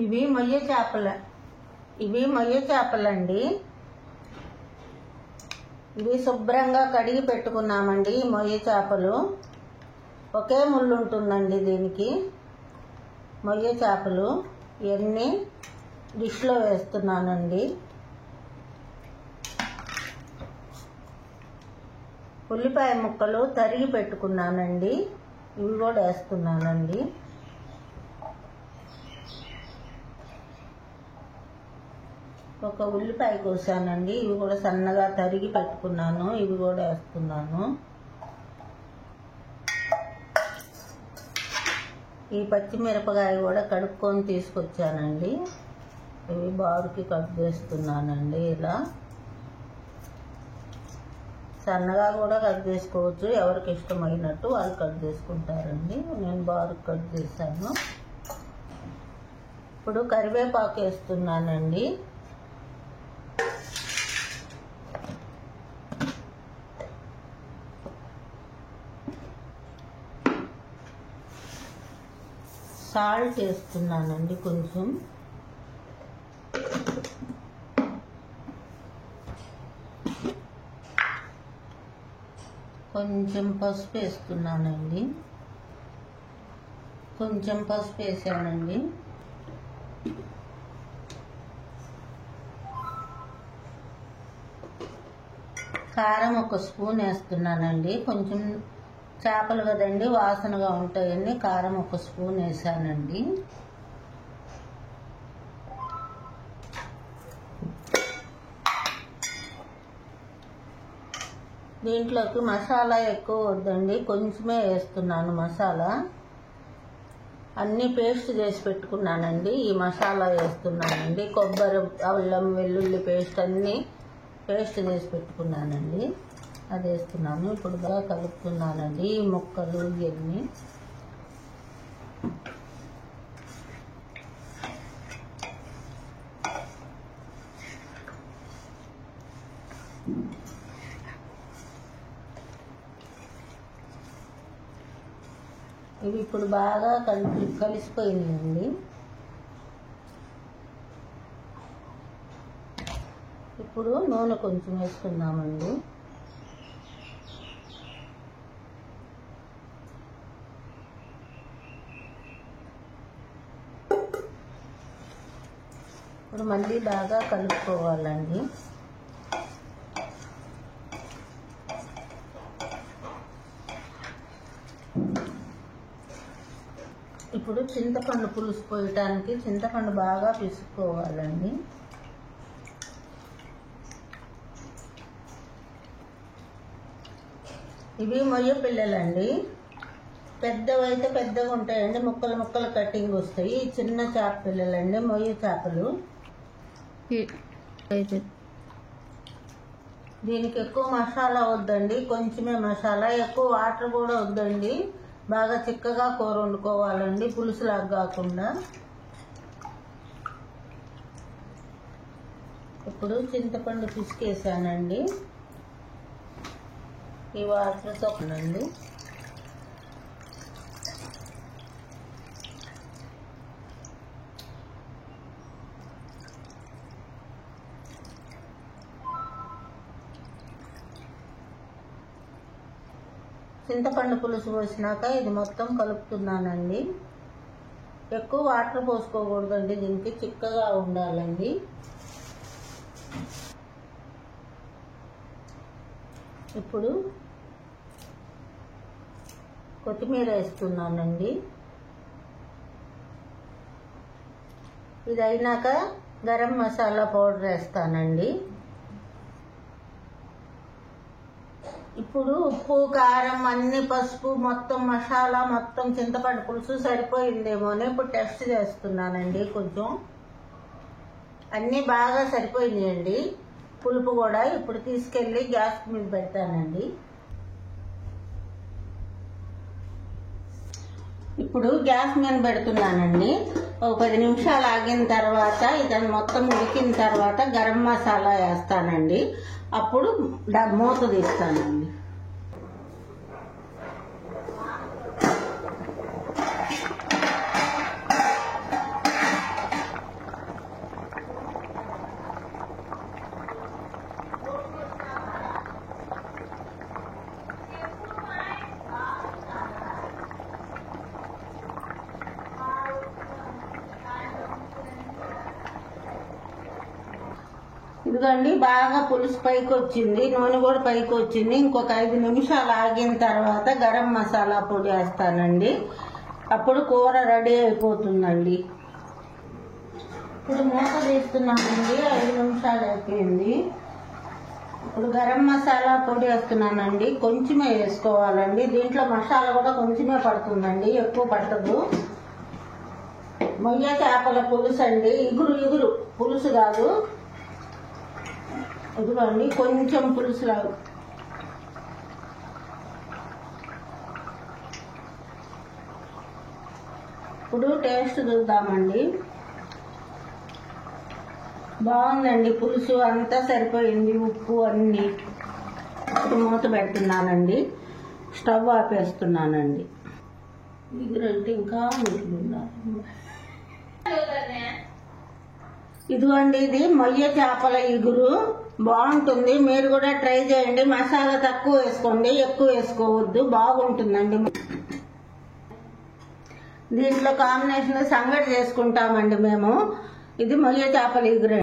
ఇవి మొయ్య చేపలండి. ఇవి శుభ్రంగా కడిగి పెట్టుకున్నామండి. మొయ్య చేపలు ఒకే ముళ్ళు ఉంటుందండి దీనికి. మొయ్య చేపలు ఇవన్నీ డిష్లో వేస్తున్నానండి. ఉల్లిపాయ ముక్కలు తరిగి పెట్టుకున్నానండి, ఇవి కూడా వేస్తున్నానండి. ఒక ఉల్లిపాయ కోసానండి, ఇవి కూడా సన్నగా తరిగి పెట్టుకున్నాను, ఇవి కూడా వేస్తున్నాను. ఈ పచ్చిమిరపకాయ కూడా కడుక్కొని తీసుకొచ్చానండి, ఇవి బారుకి కట్ చేస్తున్నానండి. ఇలా సన్నగా కూడా కట్ చేసుకోవచ్చు, ఎవరికి ఇష్టమైనట్టు వాళ్ళు కట్ చేసుకుంటారండి. నేను బారుకి కట్ చేశాను. ఇప్పుడు కరివేపాకు వేస్తున్నానండి. సాల్ట్ వేస్తున్నానండి కొంచెం. కొంచెం పసుపు వేస్తున్నానండి. కొంచెం పసుపు వేసానండి. కారం ఒక స్పూన్ వేస్తున్నానండి. కొంచెం చేపలు కదండి, వాసనగా ఉంటాయని కారం ఒక స్పూన్ వేసానండి. దీంట్లోకి మసాలా ఎక్కువ వద్దండి, కొంచెమే వేస్తున్నాను మసాలా. అన్నీ పేస్ట్ చేసి పెట్టుకున్నానండి, ఈ మసాలా వేస్తున్నానండి. కొబ్బరి, అల్లం, వెల్లుల్లి పేస్ట్ అన్నీ పేస్ట్ చేసి పెట్టుకున్నానండి, అది వేస్తున్నాను. ఇప్పుడు బాగా కలుపుతున్నానండి ఈ ముక్కలు ఇవన్నీ. ఇవి ఇప్పుడు బాగా కలిసిపోయిందండి. ఇప్పుడు నూనె కొంచెం వేస్తున్నామండి. ఇప్పుడు మళ్ళీ బాగా కలుపుకోవాలండి. ఇప్పుడు చింతపండు పులుసు పోయటానికి చింతపండు బాగా పిసుకోవాలండి. ఇవి మొయ్య పిల్లలండి, పెద్దవైతే పెద్దగా ఉంటాయండి, ముక్కలు ముక్కలు కటింగ్ వస్తాయి. చిన్న చేప పిల్లలండి, మొయ్య చేపలు. దీనికి ఎక్కువ మసాలా వద్దండి, కొంచెమే మసాలా, ఎక్కువ వాటర్ కూడా వద్దండి. బాగా చిక్కగా కూర వండుకోవాలండి, పులుసులాగా కాకుండా. ఇప్పుడు చింతపండు పిసికేసానండి, ఈ వాటర్ తొక్కనండి. చింతపండు పులుసు పోసినాక ఇది మొత్తం కలుపుతున్నానండి. ఎక్కువ వాటర్ పోసుకోకూడదండి, దీనికి చిక్కగా ఉండాలండి. ఇప్పుడు కొత్తిమీర వేస్తున్నానండి. ఇది అయినాక గరం మసాలా పౌడర్ వేస్తానండి. ఇప్పుడు ఉప్పు, కారం, అన్ని పసుపు, మొత్తం మసాలా, మొత్తం చింతపండు పులుసు సరిపోయిందేమో అని ఇప్పుడు టెస్ట్ చేస్తున్నానండి. కొంచెం అన్నీ బాగా సరిపోయినాయండి, పులుపు కూడా. ఇప్పుడు తీసుకెళ్ళి గ్యాస్ మీద పెడతానండి. ఇప్పుడు గ్యాస్ మీద పెడుతున్నానండి. ఒక 10 నిమిషాలు ఆగిన తర్వాత, ఇదని మొత్తం ఉడికిన తర్వాత గరం మసాలా వేస్తానండి. అప్పుడు మూత తీస్తానండి. ఇదిగోండి బాగా పులుసు పైకి వచ్చింది, నూనె కూడా పైకి వచ్చింది. ఇంకొక 5 నిమిషాలు ఆగిన తర్వాత గరం మసాలా పొడి వేస్తానండి. అప్పుడు కూర రెడీ అయిపోతుందండి. ఇప్పుడు మూత తీస్తున్నానండి. 5 నిమిషాలు అయిపోయింది. ఇప్పుడు గరం మసాలా పొడి వేస్తున్నానండి. కొంచెమే వేసుకోవాలండి. దీంట్లో మసాలా కూడా కొంచెమే పడుతుందండి, ఎక్కువ పట్టదు. మొయ్య చేపల పులుసు అండి. ఇగురు పులుసు కాదు, ఇదిగోండి కొంచెం పులుసు లాగా. ఇప్పుడు టేస్ట్ చూద్దామండి. బాగుందండి, పులుసు అంతా సరిపోయింది, ఉప్పు అన్నీ. ఇప్పుడు మూత పెడుతున్నానండి. స్టవ్ ఆపేస్తున్నానండి. ఇగురంటే ఇంకా ఇదిగోండి, ఇది మొయ్య చేపల ఇగురు బాగుంటుంది. మీరు కూడా ట్రై చేయండి. మసాలా తక్కువ వేసుకోండి, ఎక్కువ వేసుకోవద్దు. బాగుంటుందండి. దీంట్లో కాంబినేషన్ సంగటి చేసుకుంటామండి మేము. ఇది మొయ్య చేపల ఇగురు.